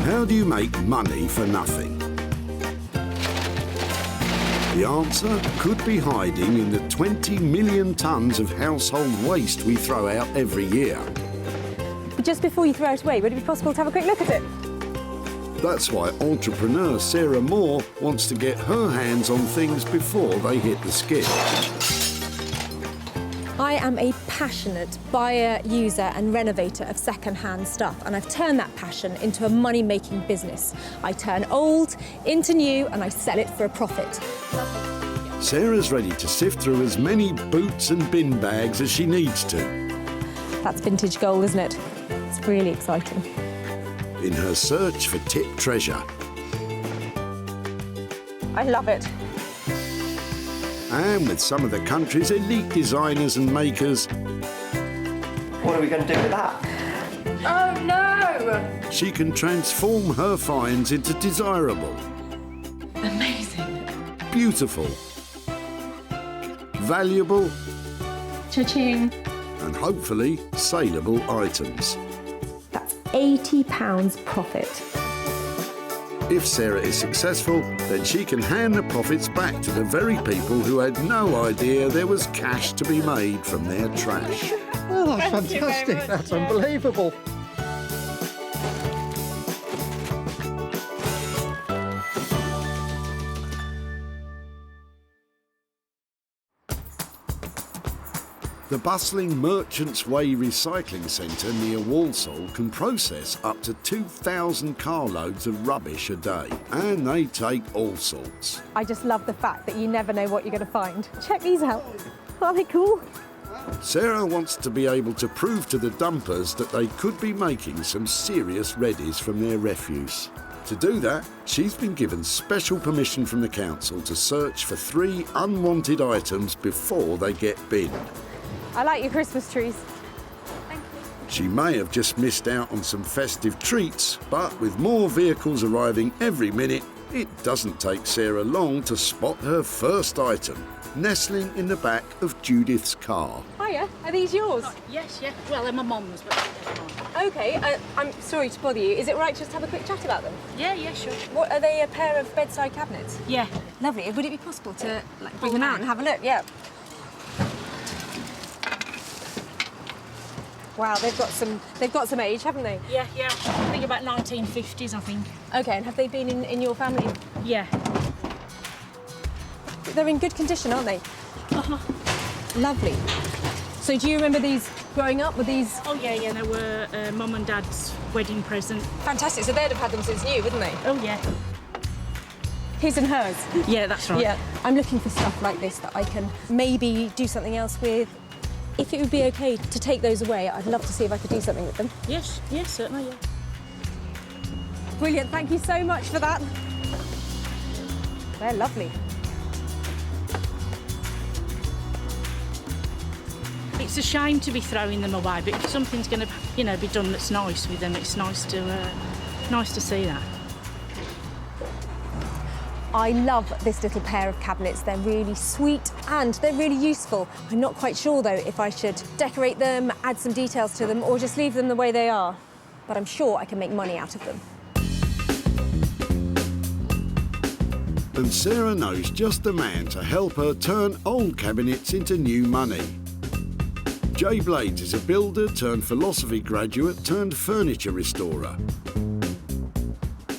How do you make money for nothing? The answer could be hiding in the 20 million tonnes of household waste we throw out every year. But just before you throw it away, would it be possible to have a quick look at it? That's why entrepreneur Sarah Moore wants to get her hands on things before they hit the skip. I am a passionate buyer, user and renovator of second-hand stuff, and I've turned that passion into a money-making business. I turn old into new and I sell it for a profit. Sarah's ready to sift through as many boots and bin bags as she needs to. That's vintage gold, isn't it? It's really exciting. In her search for tip treasure. I love it. And with some of the country's elite designers and makers, what are we going to do with that? Oh no! she can transform her finds into desirable, Amazing. beautiful, valuable, Cha-ching. and hopefully saleable items. That's £80 profit. If Sarah is successful, then she can hand the profits back to the very people who had no idea there was cash to be made from their trash. Oh, that's fantastic. That's unbelievable. The bustling Merchants Way recycling centre near Walsall can process up to 2,000 carloads of rubbish a day, and they take all sorts. I just love the fact that you never know what you're going to find. Check these out. Aren't they cool? Sarah wants to be able to prove to the dumpers that they could be making some serious reddies from their refuse. To do that, she's been given special permission from the council to search for 3 unwanted items before they get binned. I like your Christmas trees. Thank you. She may have just missed out on some festive treats, but with more vehicles arriving every minute, it doesn't take Sarah long to spot her first item, nestling in the back of Judith's car. Hiya, are these yours? Yes, yeah. Well, they're my mum's, but they're mine. Okay, I'm sorry to bother you. Is it right just to have a quick chat about them? Yeah, yeah, sure. What, are they a pair of bedside cabinets? Yeah. Lovely. Would it be possible to bring them out and have a look? Yeah. Wow, they've got some age, haven't they? Yeah, yeah. I think about 1950s, I think. Okay, and have they been in your family? Yeah. They're in good condition, aren't they? Uh-huh. Lovely. So do you remember these growing up? Were these... Oh, yeah, yeah. They were Mum and Dad's wedding present. Fantastic. So they'd have had them since new, wouldn't they? Oh, yeah. His and hers? Yeah, that's right. Yeah. I'm looking for stuff like this that I can maybe do something else with. If it would be okay to take those away, I'd love to see if I could do something with them. Yes, yes, certainly, yeah. Brilliant, thank you so much for that. They're lovely. It's a shame to be throwing them away, but if something's going to, be done that's nice with them, it's nice to see that. I love this little pair of cabinets. They're really sweet and they're really useful. I'm not quite sure, though, if I should decorate them, add some details to them, or just leave them the way they are. But I'm sure I can make money out of them. And Sarah knows just the man to help her turn old cabinets into new money. Jay Blades is a builder turned philosophy graduate turned furniture restorer.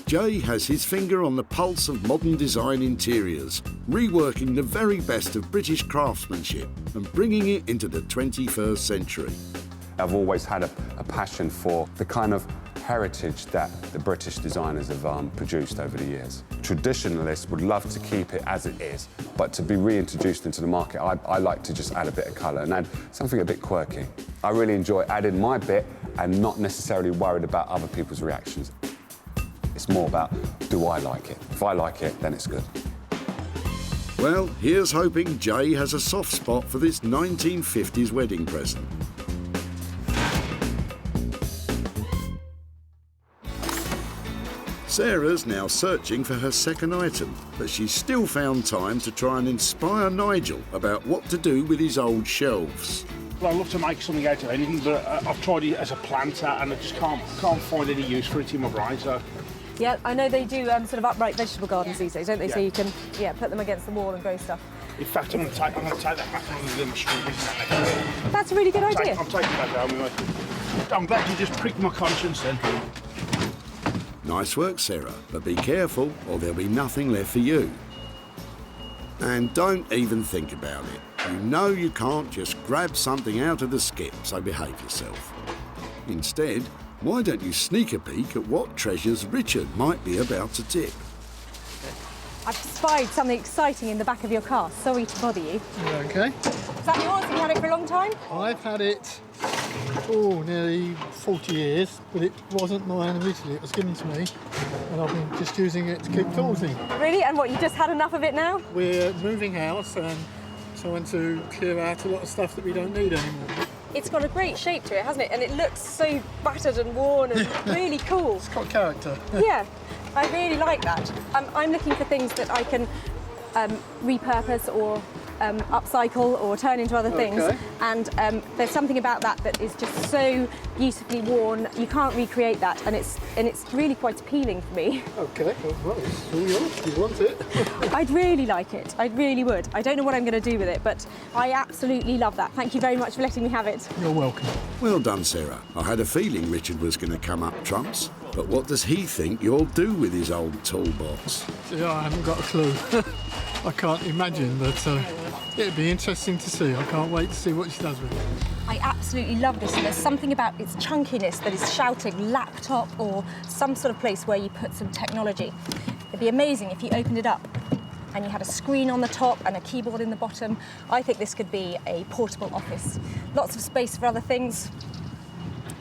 Jay has his finger on the pulse of modern design interiors, reworking the very best of British craftsmanship and bringing it into the 21st century. I've always had a passion for the kind of heritage that the British designers have produced over the years. Traditionalists would love to keep it as it is, but to be reintroduced into the market, I like to just add a bit of colour and add something a bit quirky. I really enjoy adding my bit and not necessarily worried about other people's reactions. It's more about, do I like it? If I like it, then it's good. Well, here's hoping Jay has a soft spot for this 1950s wedding present. Sarah's now searching for her second item, but she's still found time to try and inspire Nigel about what to do with his old shelves. Well, I'd love to make something out of anything, but I've tried it as a planter and I just can't find any use for it in my brain. So Yeah, I know they do sort of upright vegetable gardens these days, don't they? So Yeah. you can, put them against the wall and grow stuff. In fact, I'm going to take that back on the little strawberries. That's a really good idea. I'm taking that down. I'm glad you just pricked my conscience then. Nice work, Sarah, but be careful or there'll be nothing left for you. And don't even think about it. You know you can't just grab something out of the skip, so behave yourself. Instead, why don't you sneak a peek at what treasures Richard might be about to tip? I've spied something exciting in the back of your car. Sorry to bother you. Okay. Is that yours? Have you had it for a long time? I've had it, nearly 40 years, but it wasn't mine originally. It was given to me, and I've been just using it to keep tools in. Really? And what, you just had enough of it now? We're moving house and trying to clear out a lot of stuff that we don't need anymore. It's got a great shape to it, hasn't it? And it looks so battered and worn and really cool. It's got character. Yeah, I really like that. I'm looking for things that I can repurpose or upcycle or turn into other things. Okay. And there's something about that is just so beautifully worn. You can't recreate that, and it's really quite appealing for me. Okay, well, it's all yours. You want it. I'd really like it. I really would. I don't know what I'm going to do with it, but I absolutely love that. Thank you very much for letting me have it. You're welcome. Well done, Sarah. I had a feeling Richard was going to come up trumps. But what does he think you'll do with his old toolbox? Yeah, I haven't got a clue. I can't imagine, but it'd be interesting to see. I can't wait to see what she does with it. I absolutely love this, and there's something about its chunkiness that is shouting laptop or some sort of place where you put some technology. It'd be amazing if you opened it up and you had a screen on the top and a keyboard in the bottom. I think this could be a portable office. Lots of space for other things.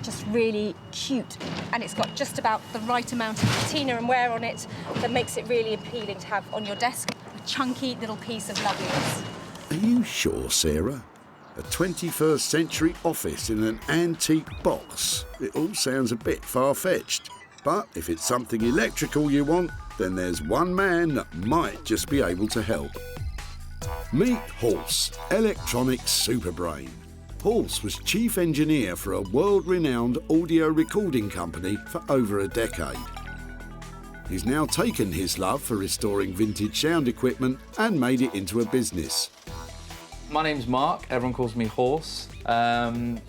Just really cute, and it's got just about the right amount of patina and wear on it that makes it really appealing to have on your desk. A chunky little piece of loveliness. Are you sure, Sarah? A 21st century office in an antique box? It all sounds a bit far-fetched. But if it's something electrical you want, then there's one man that might just be able to help. Meet Horse, electronic superbrain. Horse was chief engineer for a world-renowned audio recording company for over a decade. He's now taken his love for restoring vintage sound equipment and made it into a business. My name's Mark, everyone calls me Horse. I'm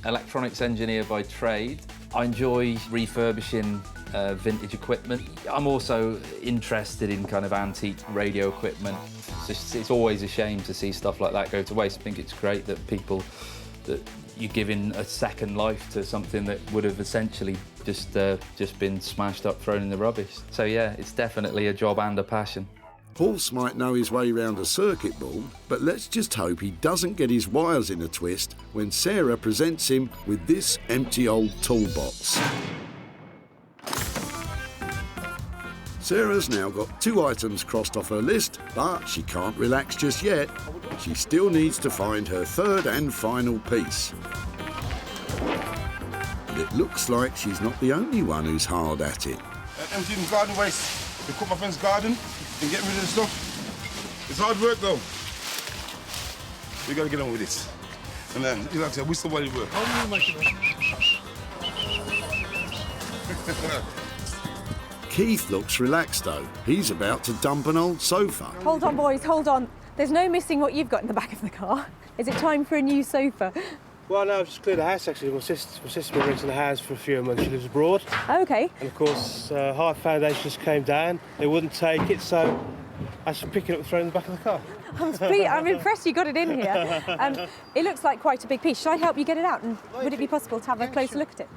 electronics engineer by trade. I enjoy refurbishing vintage equipment. I'm also interested in kind of antique radio equipment. It's always a shame to see stuff like that go to waste. I think it's great that you're giving a second life to something that would have essentially just been smashed up, thrown in the rubbish. So yeah, it's definitely a job and a passion. Horse might know his way around a circuit board, but let's just hope he doesn't get his wires in a twist when Sarah presents him with this empty old toolbox. Sarah's now got 2 items crossed off her list, but she can't relax just yet. She still needs to find her third and final piece. And it looks like she's not the only one who's hard at it. Emptying garden waste. We cut my friend's garden and get rid of the stuff. It's hard work though. We gotta get on with this. And then, like I said, we still want to work. Keith looks relaxed though. He's about to dump an old sofa. Hold on, boys, hold on. There's no missing what you've got in the back of the car. Is it time for a new sofa? Well, no, I've just cleared the house actually. My sister's been renting the house for a few months. She lives abroad. Okay. And of course, hard foundations came down. They wouldn't take it, so I should pick it up and throw it in the back of the car. I'm impressed you got it in here. It looks like quite a big piece. Should I help you get it out? And would it be possible to have a closer look at it?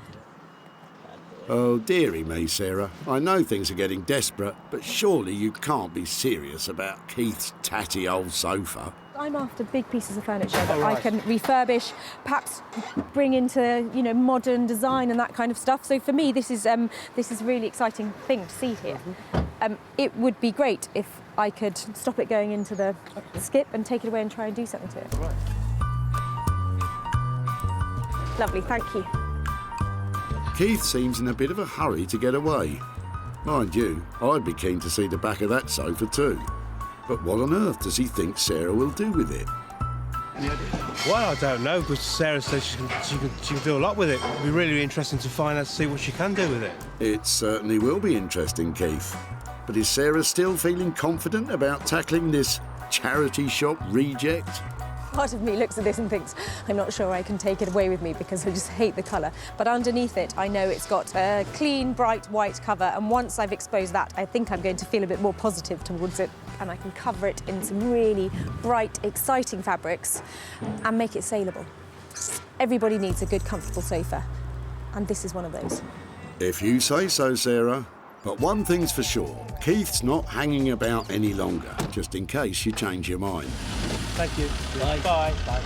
Oh, dearie me, Sarah. I know things are getting desperate, but surely you can't be serious about Keith's tatty old sofa. I'm after big pieces of furniture that I can refurbish, perhaps bring into, modern design and that kind of stuff. So for me, this is a really exciting thing to see here. It would be great if I could stop it going into the skip and take it away and try and do something to it. Lovely, thank you. Keith seems in a bit of a hurry to get away. Mind you, I'd be keen to see the back of that sofa too. But what on earth does he think Sarah will do with it? Any idea? Well, I don't know, but Sarah says she can do a lot with it. It'll be really interesting to find out, see what she can do with it. It certainly will be interesting, Keith. But is Sarah still feeling confident about tackling this charity shop reject? Part of me looks at this and thinks, I'm not sure I can take it away with me because I just hate the colour. But underneath it, I know it's got a clean, bright white cover. And once I've exposed that, I think I'm going to feel a bit more positive towards it. And I can cover it in some really bright, exciting fabrics and make it saleable. Everybody needs a good, comfortable sofa. And this is one of those. If you say so, Sarah. But one thing's for sure, Keith's not hanging about any longer, just in case you change your mind. Thank you. Bye. Bye. Bye.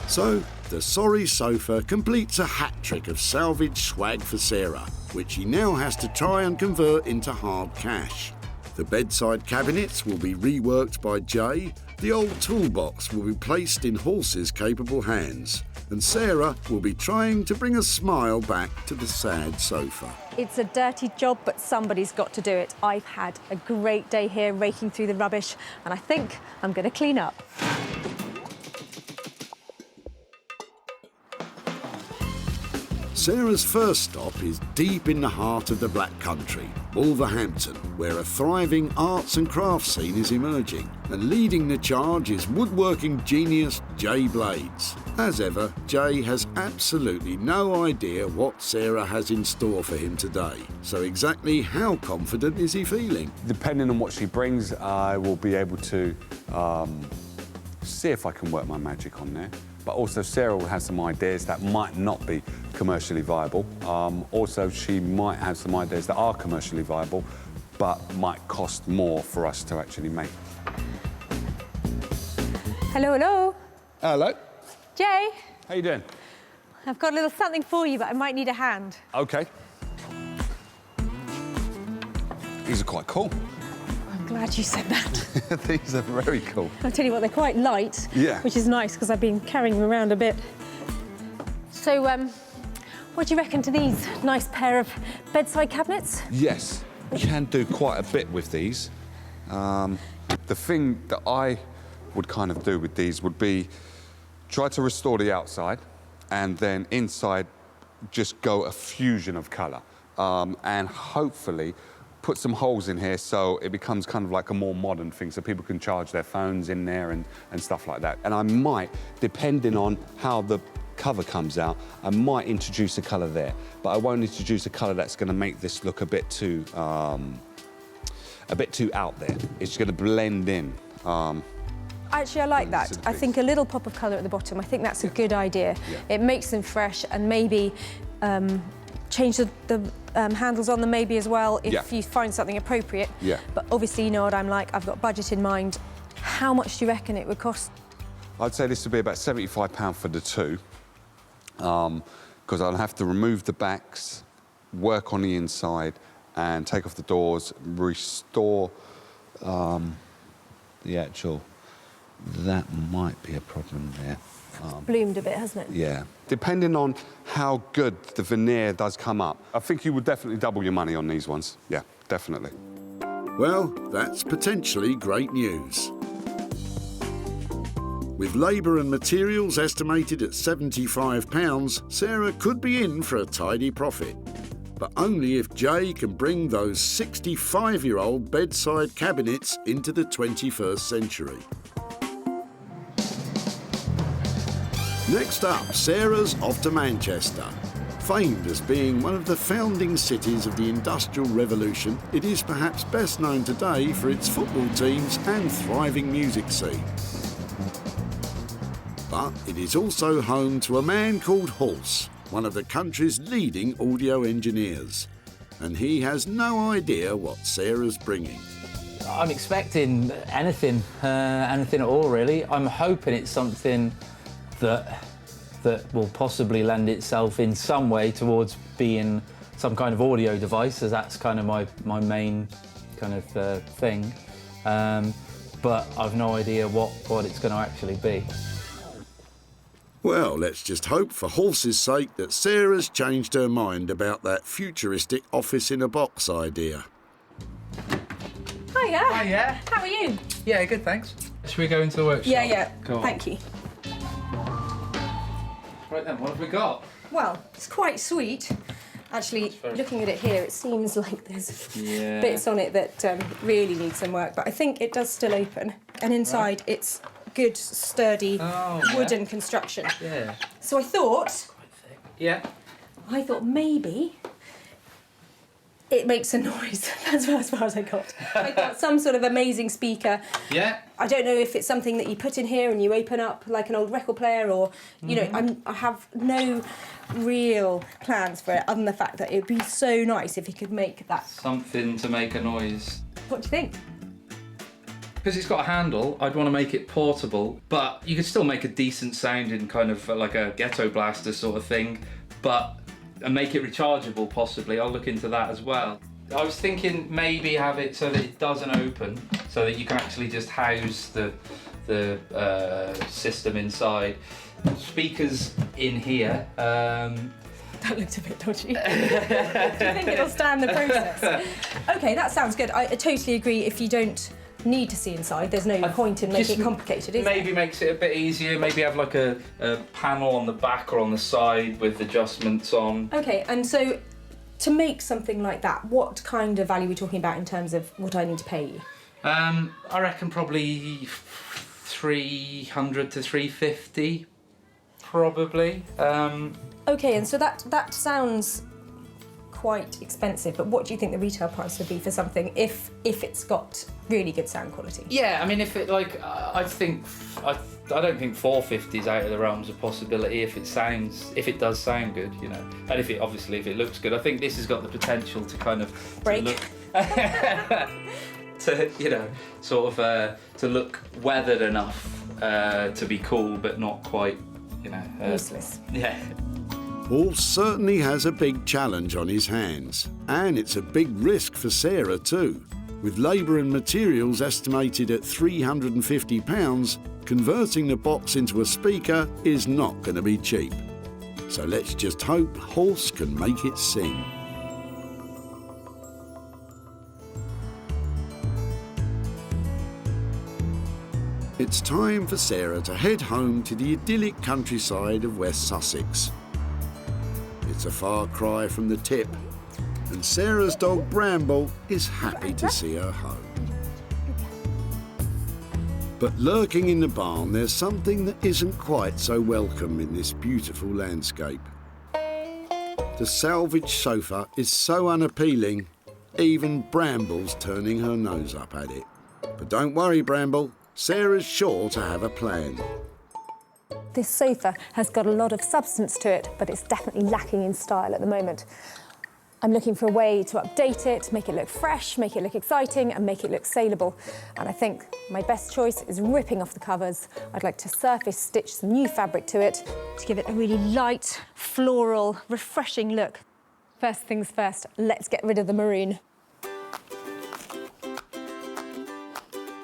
So, the sorry sofa completes a hat-trick of salvage swag for Sarah, which she now has to try and convert into hard cash. The bedside cabinets will be reworked by Jay, the old toolbox will be placed in Horse's capable hands, and Sarah will be trying to bring a smile back to the sad sofa. It's a dirty job, but somebody's got to do it. I've had a great day here raking through the rubbish, and I think I'm going to clean up. Sarah's first stop is deep in the heart of the Black Country, Wolverhampton, where a thriving arts and crafts scene is emerging. And leading the charge is woodworking genius Jay Blades. As ever, Jay has absolutely no idea what Sarah has in store for him today. So exactly how confident is he feeling? Depending on what she brings, I will be able to see if I can work my magic on there. But also Sarah will have some ideas that might not be commercially viable. Also, she might have some ideas that are commercially viable, but might cost more for us to actually make. Hello, hello. Hello. Jay, How you doing? I've got a little something for you, but I might need a hand. Okay. These are quite cool. I'm glad you said that. These are very cool. I'll tell you what, they're quite light, Yeah. which is nice because I've been carrying them around a bit. So, what do you reckon to these nice pair of bedside cabinets? Yes, you can do quite a bit with these. The thing that I would kind of do with these would be try to restore the outside and then inside just go a fusion of colour and hopefully put some holes in here so it becomes kind of like a more modern thing so people can charge their phones in there and stuff like that. And I might, depending on how the cover comes out, I might introduce a colour there, but I won't introduce a colour that's going to make this look a bit too out there. It's going to blend in. Actually, I like that. I think a little pop of colour at the bottom, I think that's a good idea. Yeah. It makes them fresh and maybe change the handles on them maybe as well if you find something appropriate. Yeah. But obviously, you know what I'm like, I've got budget in mind. How much do you reckon it would cost? I'd say this would be about £75 for the two, because I'll have to remove the backs, work on the inside, and take off the doors, restore the actual... That might be a problem there. Bloomed a bit, hasn't it? Yeah. Depending on how good the veneer does come up, I think you would definitely double your money on these ones. Yeah, definitely. Well, that's potentially great news. With labour and materials estimated at £75, Sarah could be in for a tidy profit. But only if Jay can bring those 65-year-old bedside cabinets into the 21st century. Next up, Sarah's off to Manchester. Famed as being one of the founding cities of the Industrial Revolution, it is perhaps best known today for its football teams and thriving music scene. But it is also home to a man called Horse, one of the country's leading audio engineers. And he has no idea what Sarah's bringing. I'm expecting anything at all, really. I'm hoping it's something that will possibly lend itself in some way towards being some kind of audio device, as that's kind of my main kind of thing. But I've no idea what it's going to actually be. Well, let's just hope for Horse's sake that Sarah's changed her mind about that futuristic office-in-a-box idea. Hiya. Hiya. How are you? Yeah, good, thanks. Should we go into the workshop? Yeah. Go on. Thank you. Right then, what have we got? Well, it's quite sweet. Actually, looking at it here, it seems like there's bits on it that really need some work, but I think it does still open. And inside, it's good, sturdy wooden construction. Yeah. So I thought... Yeah. I thought maybe it makes a noise. That's as far as I got. I got some sort of amazing speaker. Yeah. I don't know if it's something that you put in here and you open up like an old record player, or, you know, I have no real plans for it other than the fact that it would be so nice if you could make that. Something to make a noise. What do you think? Because it's got a handle, I'd want to make it portable, but you could still make a decent sounding kind of like a ghetto blaster sort of thing, and make it rechargeable possibly. I'll look into that as well. I was thinking maybe have it so that it doesn't open, so that you can actually just house the system inside. Speakers in here. That looked a bit dodgy. Do you think it'll stand the process? Okay, that sounds good. I totally agree. If you don't need to see inside, there's no point in making it complicated, is Maybe makes it a bit easier. Maybe have like a panel on the back or on the side with adjustments on. Okay, and so to make something like that, what kind of value are we talking about in terms of what I need to pay you? I reckon probably 300 to 350, probably. Okay, and so that sounds quite expensive, but what do you think the retail price would be for something if it's got really good sound quality? Yeah, I mean, if it like, I don't think 450 is out of the realms of possibility if it does sound good, you know, and if it looks good. I think this has got the potential to kind of break. To you know, sort of to look weathered enough to be cool, but not quite, you know, useless. Yeah. Paul certainly has a big challenge on his hands, and it's a big risk for Sarah too. With labour and materials estimated at £350, converting the box into a speaker is not going to be cheap. So let's just hope Horse can make it sing. It's time for Sarah to head home to the idyllic countryside of West Sussex. It's a far cry from the tip, and Sarah's dog Bramble is happy to see her home. But lurking in the barn, there's something that isn't quite so welcome in this beautiful landscape. The salvage sofa is so unappealing, even Bramble's turning her nose up at it. But don't worry, Bramble, Sarah's sure to have a plan. This sofa has got a lot of substance to it, but it's definitely lacking in style at the moment. I'm looking for a way to update it, make it look fresh, make it look exciting, and make it look saleable. And I think my best choice is ripping off the covers. I'd like to surface stitch some new fabric to it to give it a really light, floral, refreshing look. First things first, let's get rid of the maroon.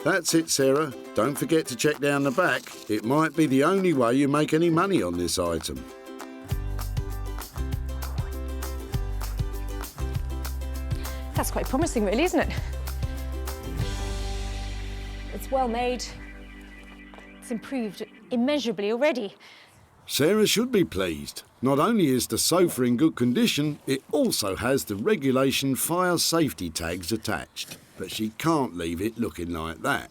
That's it, Sarah. Don't forget to check down the back. It might be the only way you make any money on this item. That's quite promising, really, isn't it? It's well made. It's improved immeasurably already. Sarah should be pleased. Not only is the sofa in good condition, it also has the regulation fire safety tags attached. But she can't leave it looking like that.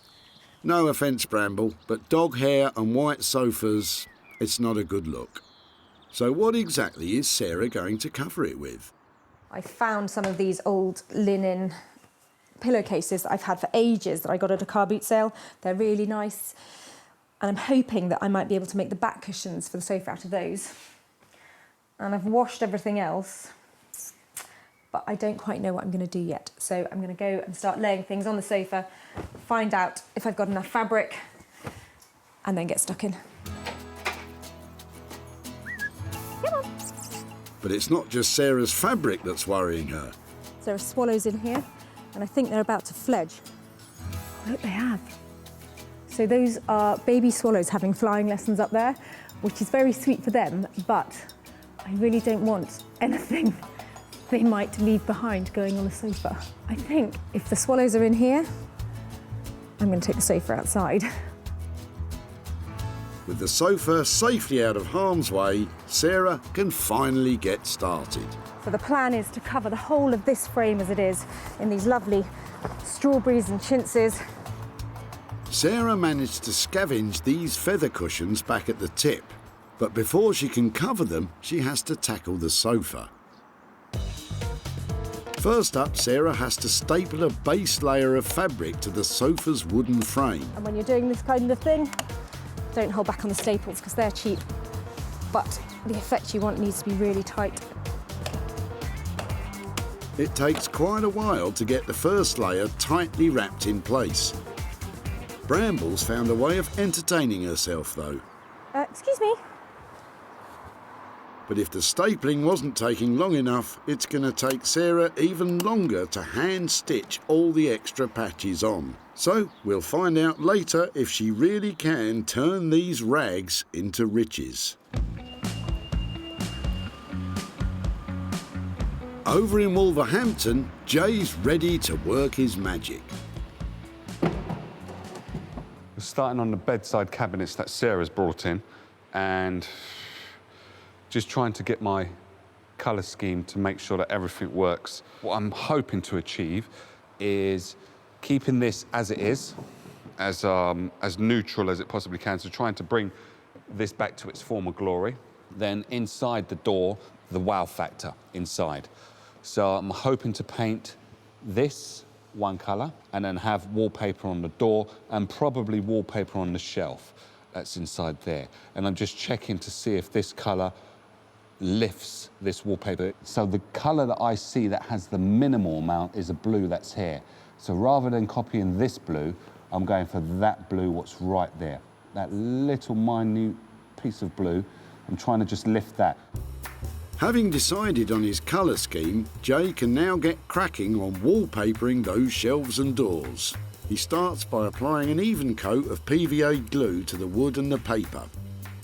No offence, Bramble, but dog hair and white sofas, it's not a good look. So what exactly is Sarah going to cover it with? I found some of these old linen pillowcases that I've had for ages that I got at a car boot sale. They're really nice. And I'm hoping that I might be able to make the back cushions for the sofa out of those. And I've washed everything else, but I don't quite know what I'm going to do yet. So I'm going to go and start laying things on the sofa, find out if I've got enough fabric, and then get stuck in. Come on. But it's not just Sarah's fabric that's worrying her. There are swallows in here, and I think they're about to fledge. I hope they have. So those are baby swallows having flying lessons up there, which is very sweet for them, but I really don't want anything they might leave behind going on the sofa. I think if the swallows are in here, I'm going to take the sofa outside With the sofa safely out of harm's way, Sarah can finally get started. So the plan is to cover the whole of this frame as it is in these lovely strawberries and chintzes. Sarah managed to scavenge these feather cushions back at the tip, but before she can cover them, she has to tackle the sofa. First up, Sarah has to staple a base layer of fabric to the sofa's wooden frame. And when you're doing this kind of thing, don't hold back on the staples because they're cheap. But the effect you want needs to be really tight. It takes quite a while to get the first layer tightly wrapped in place. Brambles found a way of entertaining herself though. Excuse me. But if the stapling wasn't taking long enough, it's going to take Sarah even longer to hand stitch all the extra patches on. So we'll find out later if she really can turn these rags into riches. Over in Wolverhampton, Jay's ready to work his magic. We're starting on the bedside cabinets that Sarah's brought in and just trying to get my colour scheme to make sure that everything works. What I'm hoping to achieve is keeping this as it is, as neutral as it possibly can, so trying to bring this back to its former glory. Then inside the door, the wow factor inside. So I'm hoping to paint this one colour and then have wallpaper on the door and probably wallpaper on the shelf that's inside there. And I'm just checking to see if this colour lifts this wallpaper. So the colour that I see that has the minimal amount is a blue that's here. So rather than copying this blue, I'm going for that blue what's right there. That little minute piece of blue, I'm trying to just lift that. Having decided on his colour scheme, Jay can now get cracking on wallpapering those shelves and doors. He starts by applying an even coat of PVA glue to the wood and the paper.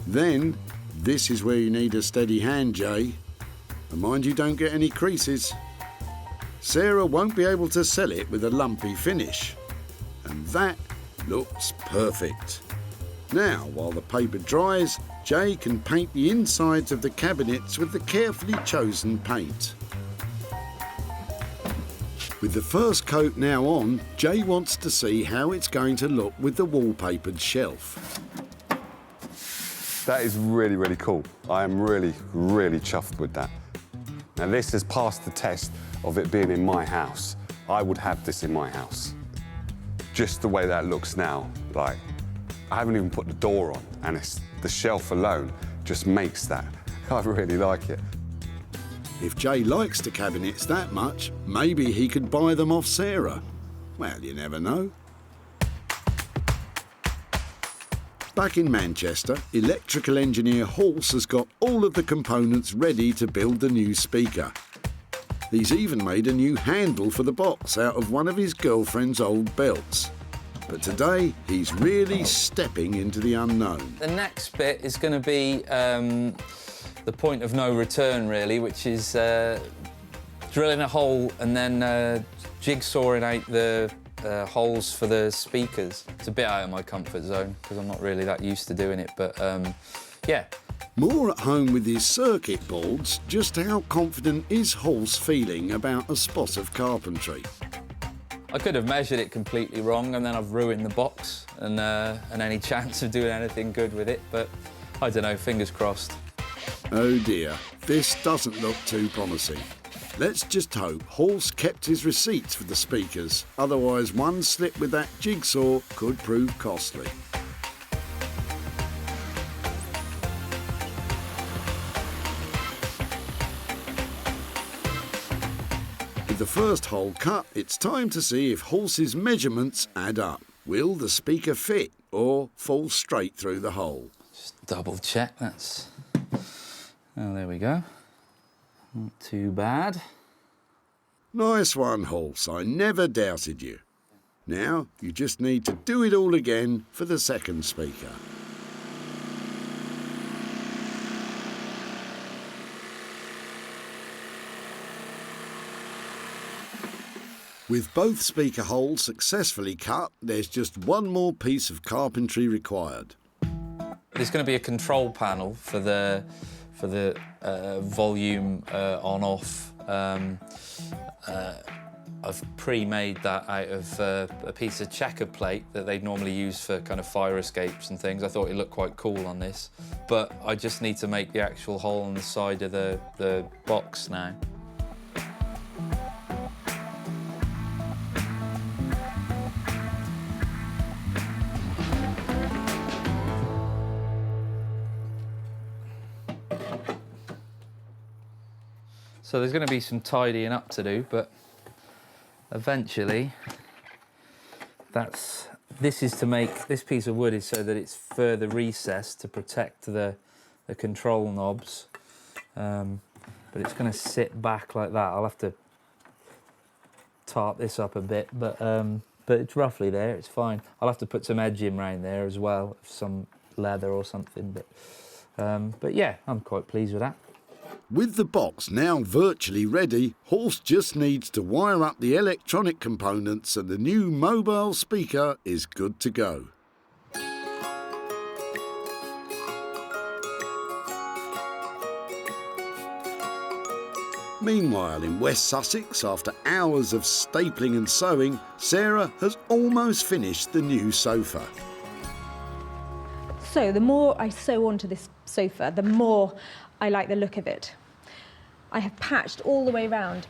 Then, this is where you need a steady hand, Jay. And mind you don't get any creases. Sarah won't be able to sell it with a lumpy finish. And that looks perfect. Now, while the paper dries, Jay can paint the insides of the cabinets with the carefully chosen paint. With the first coat now on, Jay wants to see how it's going to look with the wallpapered shelf. That is really, really cool. I am really, really chuffed with that. Now this has passed the test of it being in my house. I would have this in my house. Just the way that looks now, like, I haven't even put the door on, and it's the shelf alone just makes that. I really like it. If Jay likes the cabinets that much, maybe he could buy them off Sarah. Well, you never know. Back in Manchester, electrical engineer Halse has got all of the components ready to build the new speaker. He's even made a new handle for the box out of one of his girlfriend's old belts. But today, he's really stepping into the unknown. The next bit is going to be the point of no return, really, which is drilling a hole and then jigsawing out the holes for the speakers. It's a bit out of my comfort zone because I'm not really that used to doing it, but yeah. More at home with his circuit boards, just how confident is Halse feeling about a spot of carpentry? I could have measured it completely wrong and then I've ruined the box and any chance of doing anything good with it, but I don't know, fingers crossed. Oh dear, this doesn't look too promising. Let's just hope Halse kept his receipts for the speakers, otherwise one slip with that jigsaw could prove costly. With the first hole cut, it's time to see if Halse's measurements add up. Will the speaker fit or fall straight through the hole? Just double check, that's... Oh, there we go. Not too bad. Nice one, Halse. I never doubted you. Now, you just need to do it all again for the second speaker. With both speaker holes successfully cut, there's just one more piece of carpentry required. There's going to be a control panel for the volume on-off. I've pre-made that out of a piece of checker plate that they'd normally use for kind of fire escapes and things. I thought it looked quite cool on this, but I just need to make the actual hole on the side of the box now. So there's going to be some tidying up to do, but eventually, this is to make, this piece of wood is so that it's further recessed to protect the control knobs, but it's going to sit back like that. I'll have to tarp this up a bit, but it's roughly there, it's fine. I'll have to put some edging around there as well, some leather or something, but yeah, I'm quite pleased with that. With the box now virtually ready, Horse just needs to wire up the electronic components and the new mobile speaker is good to go. Meanwhile, in West Sussex, after hours of stapling and sewing, Sarah has almost finished the new sofa. So the more I sew onto this sofa, the more I like the look of it. I have patched all the way around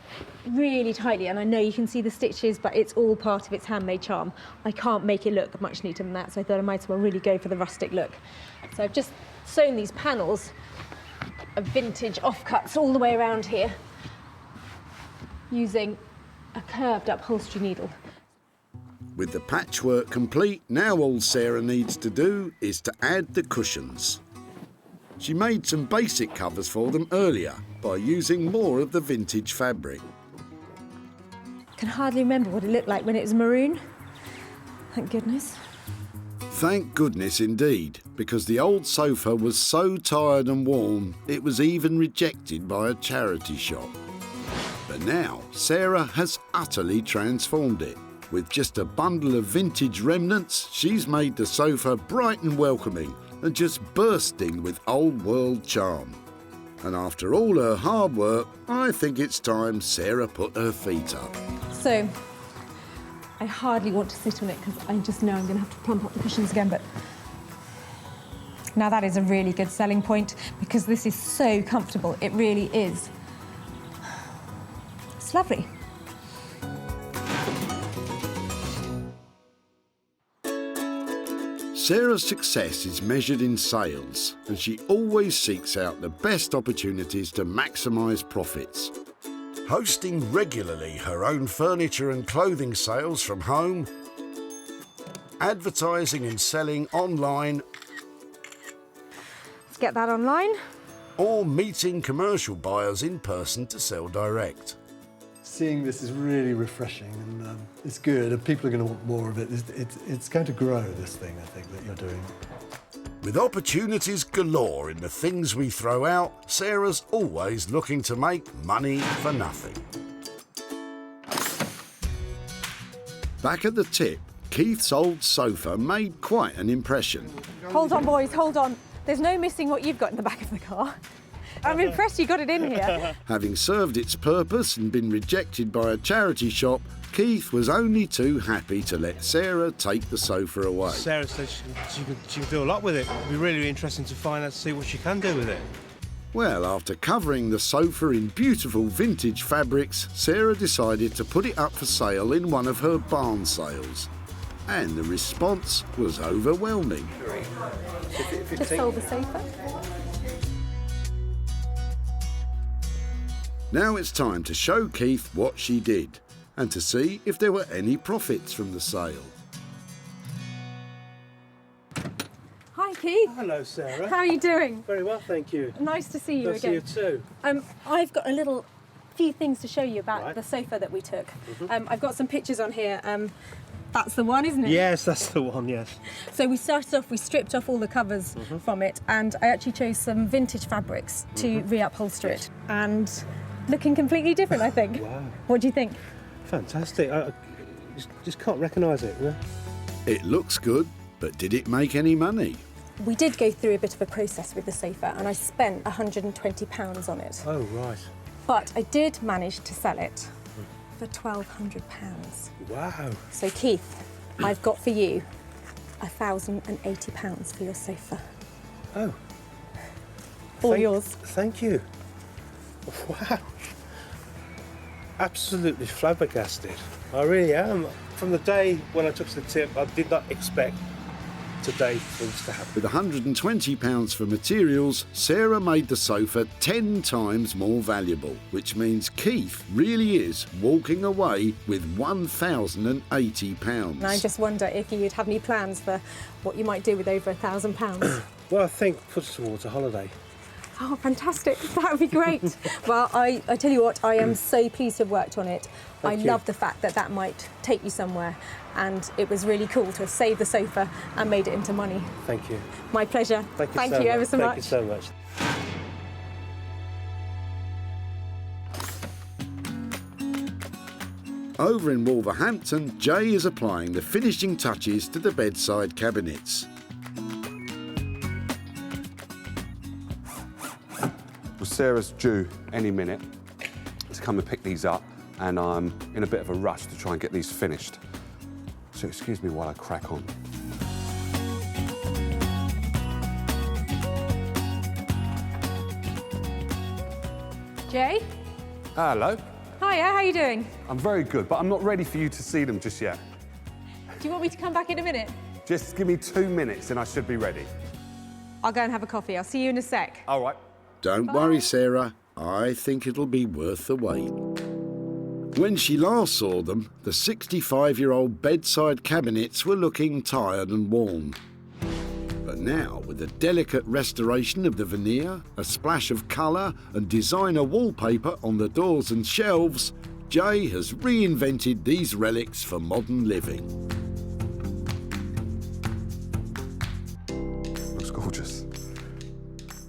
really tightly, and I know you can see the stitches, but it's all part of its handmade charm. I can't make it look much neater than that, so I thought I might as well really go for the rustic look. So I've just sewn these panels of vintage offcuts all the way around here using a curved upholstery needle. With the patchwork complete, now all Sarah needs to do is to add the cushions. She made some basic covers for them earlier by using more of the vintage fabric. I can hardly remember what it looked like when it was maroon. Thank goodness. Thank goodness indeed, because the old sofa was so tired and worn, it was even rejected by a charity shop. But now, Sarah has utterly transformed it. With just a bundle of vintage remnants, she's made the sofa bright and welcoming and just bursting with old-world charm. And after all her hard work, I think it's time Sarah put her feet up. So, I hardly want to sit on it because I just know I'm going to have to plump up the cushions again, but now that is a really good selling point because this is so comfortable. It really is. It's lovely. Sarah's success is measured in sales, and she always seeks out the best opportunities to maximise profits. Hosting regularly her own furniture and clothing sales from home, advertising and selling online, Let's get that online. or meeting commercial buyers in person to sell direct. Seeing this is really refreshing and it's good and people are going to want more of it. It's going to grow, this thing, I think, that you're doing. With opportunities galore in the things we throw out, Sarah's always looking to make money for nothing. Back at the tip, Keith's old sofa made quite an impression. Hold on, boys, hold on. There's no missing what you've got in the back of the car. I'm impressed you got it in here. Having served its purpose and been rejected by a charity shop, Keith was only too happy to let Sarah take the sofa away. Sarah says she can do a lot with it. It'll be really interesting to find out, to see what she can do with it. Well, after covering the sofa in beautiful vintage fabrics, Sarah decided to put it up for sale in one of her barn sales. And the response was overwhelming. Just sold the sofa. Now it's time to show Keith what she did and to see if there were any profits from the sale. Hi, Keith. Hello, Sarah. How are you doing? Very well, thank you. Nice to see you Nice again. to see you too. I've got a few things to show you about Right. the sofa that we took. I've got some pictures on here. That's the one, isn't it? Yes, that's the one, yes. So we started off, we stripped off all the covers from it, and I actually chose some vintage fabrics to re-upholster it. And looking completely different, I think. Wow. What do you think? Fantastic. I just can't recognise it. Yeah? It looks good, but did it make any money? We did go through a bit of a process with the sofa and I spent £120 on it. Oh, right. But I did manage to sell it for £1,200. Wow. So Keith, I've got for you £1,080 for your sofa. Oh. All yours. Thank you. Wow. Absolutely flabbergasted. I really am. From the day when I took the tip, I did not expect today for this to happen. With £120 for materials, Sarah made the sofa 10 times more valuable, which means Keith really is walking away with £1,080. And I just wonder if you'd have any plans for what you might do with over £1,000. Well, I think put it towards a holiday. Oh, fantastic. That would be great. Well, I tell you what, I am so pleased to have worked on it. I love the fact that that might take you somewhere, and it was really cool to have saved the sofa and made it into money. Thank you. My pleasure. Thank you ever so much. Thank you so much. Over in Wolverhampton, Jay is applying the finishing touches to the bedside cabinets. Well, Sarah's due any minute to come and pick these up, and I'm in a bit of a rush to try and get these finished. So excuse me while I crack on. Jay? Hello. Hiya, how you doing? I'm very good, but I'm not ready for you to see them just yet. Do you want me to come back in a minute? Just give me 2 minutes and I should be ready. I'll go and have a coffee. I'll see you in a sec. All right. Don't worry, Sarah. I think it'll be worth the wait. When she last saw them, the 65-year-old bedside cabinets were looking tired and worn. But now, with a delicate restoration of the veneer, a splash of colour and designer wallpaper on the doors and shelves, Jay has reinvented these relics for modern living. Looks gorgeous.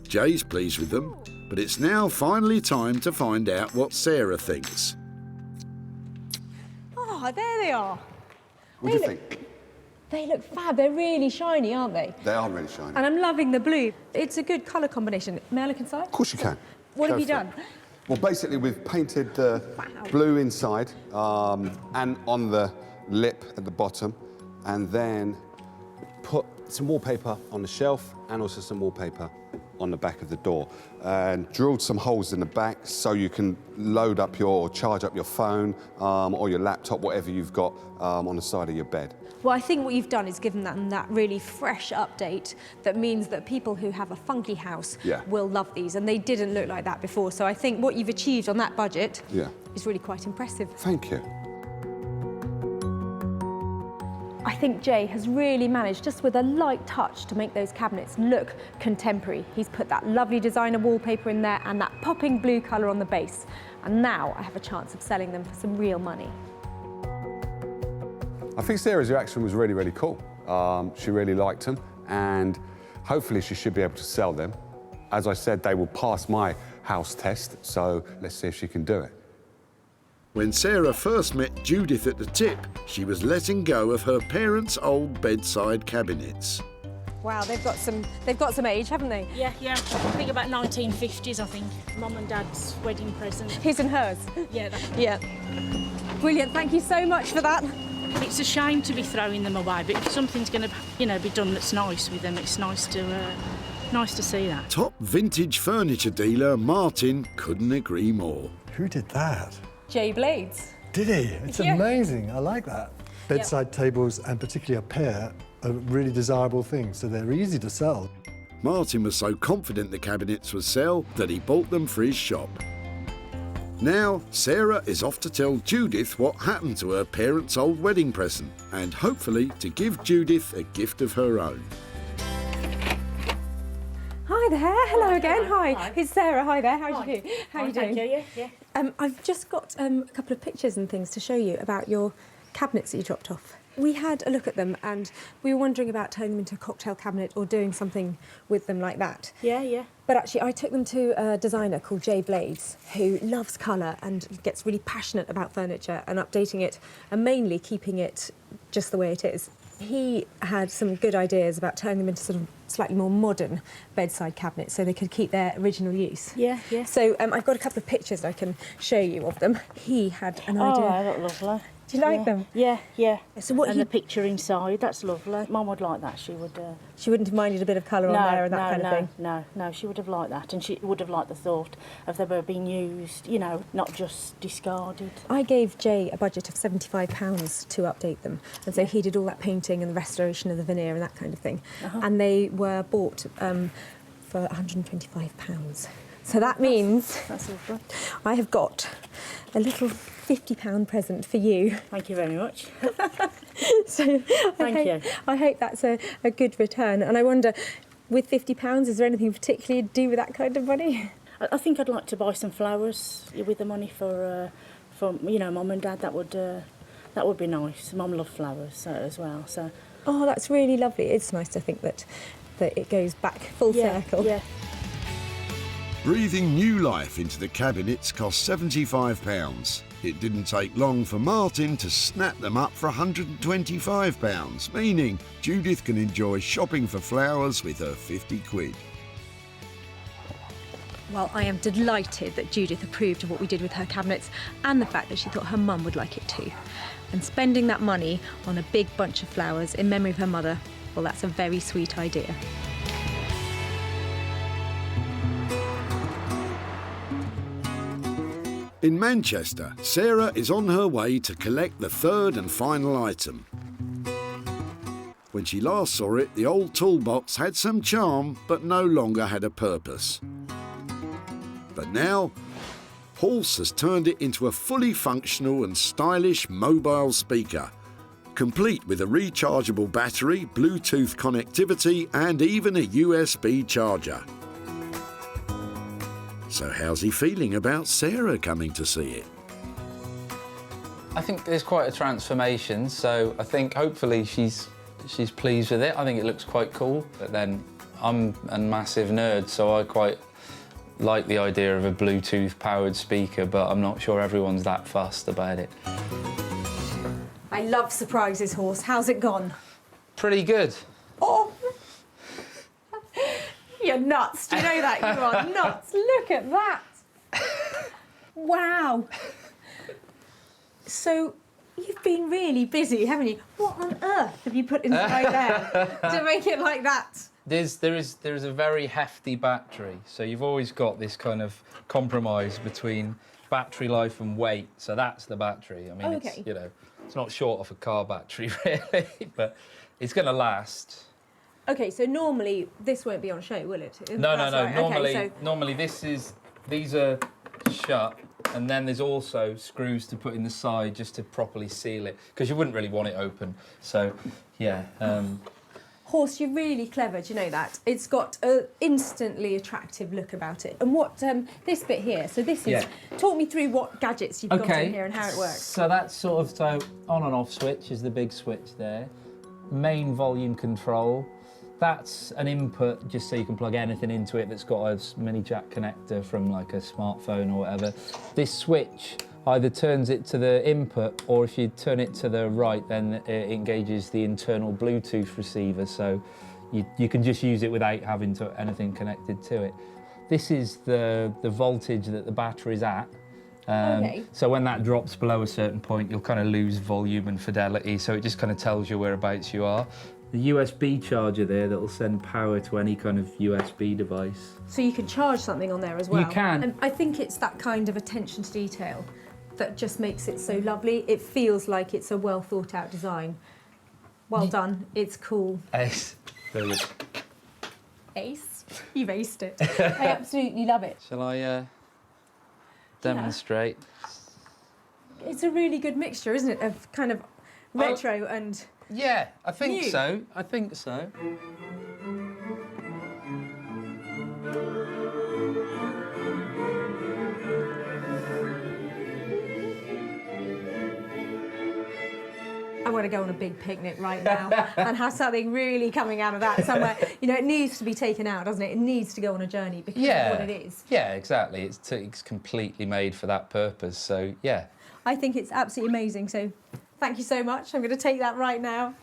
Jay's pleased with them, but it's now finally time to find out what Sarah thinks. Oh, there they are. What do you think? They look fab. They're really shiny, aren't they? They are really shiny. And I'm loving the blue. It's a good colour combination. May I look inside? Of course you can. What Go have you for it. done? Well, basically, we've painted the blue inside and on the lip at the bottom, and then put some wallpaper on the shelf and also some wallpaper on the back of the door, and drilled some holes in the back so you can load up or charge up your phone or your laptop, whatever you've got on the side of your bed. Well, I think what you've done is given them that really fresh update that means that people who have a funky house will love these, and they didn't look like that before. So I think what you've achieved on that budget is really quite impressive. Thank you. I think Jay has really managed, just with a light touch, to make those cabinets look contemporary. He's put that lovely designer wallpaper in there and that popping blue colour on the base. And now I have a chance of selling them for some real money. I think Sarah's reaction was really, really cool. She really liked them, and hopefully she should be able to sell them. As I said, they will pass my house test, so let's see if she can do it. When Sarah first met Judith at the tip, she was letting go of her parents' old bedside cabinets. Wow, they've got some age, haven't they? Yeah. I think about 1950s, I think. Mum and Dad's wedding present. His and hers? Yeah. Yeah. Brilliant, thank you so much for that. It's a shame to be throwing them away, but if something's going to, be done that's nice with them, it's nice to see that. Top vintage furniture dealer Martin couldn't agree more. Who did that? Jay Blades. Did he? It's amazing. I like that. Bedside tables, and particularly a pair, are really desirable things, so they're easy to sell. Martin was so confident the cabinets would sell that he bought them for his shop. Now, Sarah is off to tell Judith what happened to her parents' old wedding present, and hopefully to give Judith a gift of her own. Hi there, hello again. Hi, it's Sarah. Hi there. How are you? How are you doing? Thank you. Yeah. I've just got a couple of pictures and things to show you about your cabinets that you dropped off. We had a look at them and we were wondering about turning them into a cocktail cabinet or doing something with them like that. Yeah. But actually, I took them to a designer called Jay Blades, who loves colour and gets really passionate about furniture and updating it, and mainly keeping it just the way it is. He had some good ideas about turning them into sort of slightly more modern bedside cabinets so they could keep their original use. Yeah, yeah. So I've got a couple of pictures I can show you of them. He had an idea. Oh, they look lovely. Do you like them? Yeah, yeah. So what and the picture inside, that's lovely. Mum would like that, she would. She wouldn't have minded a bit of colour on there and that kind of thing? No, she would have liked that, and she would have liked the thought of they were being used, you know, not just discarded. I gave Jay a budget of £75 to update them, and so he did all that painting and the restoration of the veneer and that kind of thing. And they were bought for £125. So that means that's lovely. I have got a little £50 present for you. Thank you very much. So I hope that's a good return. And I wonder, with £50, is there anything particularly to do with that kind of money? I think I'd like to buy some flowers with the money for you know, Mum and Dad. That would be nice. Mum loved flowers as well. So. Oh, that's really lovely. It's nice to think that it goes back full circle. Yeah. Breathing new life into the cabinets cost £75. It didn't take long for Martin to snap them up for £125, meaning Judith can enjoy shopping for flowers with her 50 quid. Well, I am delighted that Judith approved of what we did with her cabinets and the fact that she thought her mum would like it too. And spending that money on a big bunch of flowers in memory of her mother, well, that's a very sweet idea. In Manchester, Sarah is on her way to collect the third and final item. When she last saw it, the old toolbox had some charm, but no longer had a purpose. But now, Horse has turned it into a fully functional and stylish mobile speaker, complete with a rechargeable battery, Bluetooth connectivity, and even a USB charger. So how's he feeling about Sarah coming to see it? I think there's quite a transformation, so I think hopefully she's pleased with it. I think it looks quite cool, but then I'm a massive nerd, so I quite like the idea of a Bluetooth-powered speaker, but I'm not sure everyone's that fussed about it. I love surprises, Horse. How's it gone? Pretty good. Oh! You're nuts. Do you know that? You are nuts. Look at that. Wow. So, you've been really busy, haven't you? What on earth have you put inside there to make it like that? There is a very hefty battery, so you've always got this kind of compromise between battery life and weight. So that's the battery. I mean, it's, you know, it's not short of a car battery really, but it's going to last. Okay, so normally this won't be on show, will it? No. Right. Normally these are shut, and then there's also screws to put in the side just to properly seal it, because you wouldn't really want it open. So, yeah. Horse, you're really clever, do you know that? It's got an instantly attractive look about it. And what, this bit here, so this is, talk me through what gadgets you've got in here and how it works. So that's sort of, so on and off switch is the big switch there. Main volume control. That's an input just so you can plug anything into it that's got a mini jack connector from like a smartphone or whatever. This switch either turns it to the input, or if you turn it to the right, then it engages the internal Bluetooth receiver, so you can just use it without having anything connected to it. This is the voltage that the battery's at. So when that drops below a certain point, you'll kind of lose volume and fidelity, so it just kind of tells you whereabouts you are. The USB charger there that will send power to any kind of USB device. So you can charge something on there as well? You can. And I think it's that kind of attention to detail that just makes it so lovely. It feels like it's a well thought out design. Well done, it's cool. Ace. Brilliant. Ace? You've aced it. I absolutely love it. Shall I demonstrate? Yeah. It's a really good mixture, isn't it, of kind of retro and yeah, I think new. so. I think so. I want to go on a big picnic right now and have something really coming out of that somewhere. You know, it needs to be taken out, doesn't it? It needs to go on a journey because of what it is. Yeah, exactly. It's completely made for that purpose, so yeah. I think it's absolutely amazing, so thank you so much. I'm going to take that right now.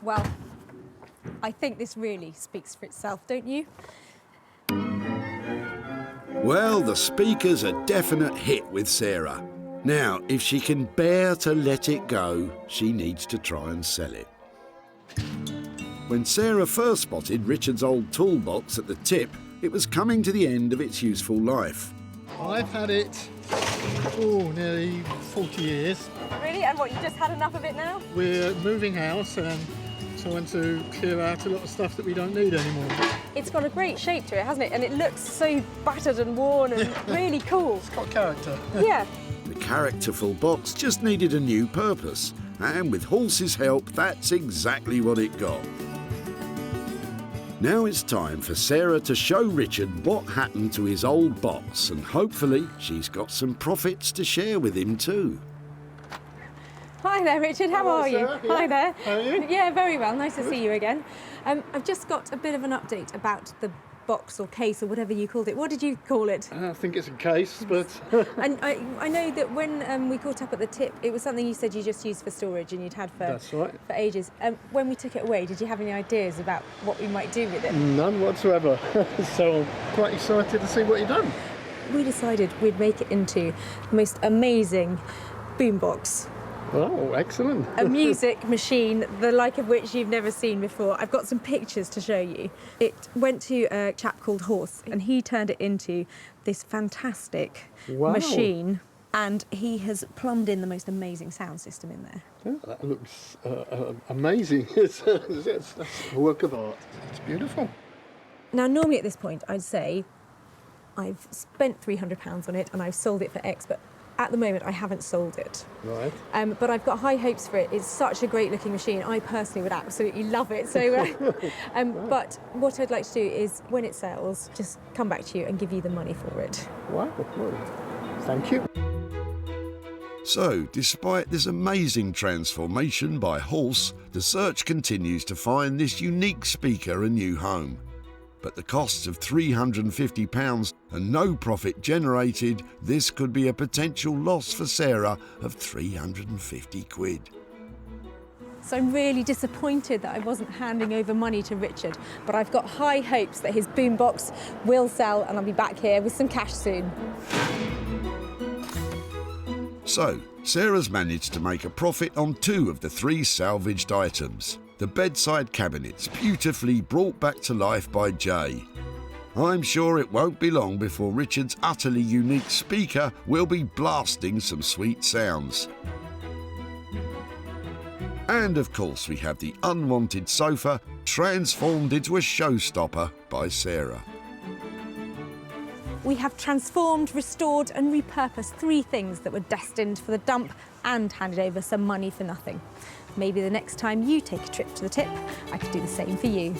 Well, I think this really speaks for itself, don't you? Well, the speaker's a definite hit with Sarah. Now, if she can bear to let it go, she needs to try and sell it. When Sarah first spotted Richard's old toolbox at the tip, it was coming to the end of its useful life. I've had it, nearly 40 years. Really? And what, you just had enough of it now? We're moving house and trying to clear out a lot of stuff that we don't need anymore. It's got a great shape to it, hasn't it? And it looks so battered and worn and really cool. It's got character. Yeah. The characterful box just needed a new purpose, and with Halsey's help, that's exactly what it got. Now it's time for Sarah to show Richard what happened to his old box, and hopefully she's got some profits to share with him too. Hi there, Richard. How are you? Sarah. Yeah. Hi there. How are you? Yeah, very well. Nice to see you again. I've just got a bit of an update about the box or case or whatever you called it. What did you call it? I think it's a case, but... And I know that when we caught up at the tip, it was something you said you just used for storage and you'd had for, That's right. for ages. When we took it away, did you have any ideas about what we might do with it? None whatsoever. So I'm quite excited to see what you've done. We decided we'd make it into the most amazing boombox. Oh, excellent. A music machine, the like of which you've never seen before. I've got some pictures to show you. It went to a chap called Horse, and he turned it into this fantastic machine, and he has plumbed in the most amazing sound system in there. Yeah, that looks amazing. It's a work of art. It's beautiful. Now, normally at this point, I'd say I've spent £300 on it and I've sold it for X, but at the moment, I haven't sold it. Right. But I've got high hopes for it. It's such a great looking machine. I personally would absolutely love it. So, but what I'd like to do is, when it sells, just come back to you and give you the money for it. Wow. Well, thank you. So, despite this amazing transformation by Horse, the search continues to find this unique speaker a new home. But the costs of £350 and no profit generated, this could be a potential loss for Sarah of 350 quid. So I'm really disappointed that I wasn't handing over money to Richard, but I've got high hopes that his boombox will sell and I'll be back here with some cash soon. So, Sarah's managed to make a profit on 2 of the 3 salvaged items. The bedside cabinets, beautifully brought back to life by Jay. I'm sure it won't be long before Richard's utterly unique speaker will be blasting some sweet sounds. And of course we have the unwanted sofa transformed into a showstopper by Sarah. We have transformed, restored and repurposed 3 things that were destined for the dump and handed over some money for nothing. Maybe the next time you take a trip to the tip, I could do the same for you.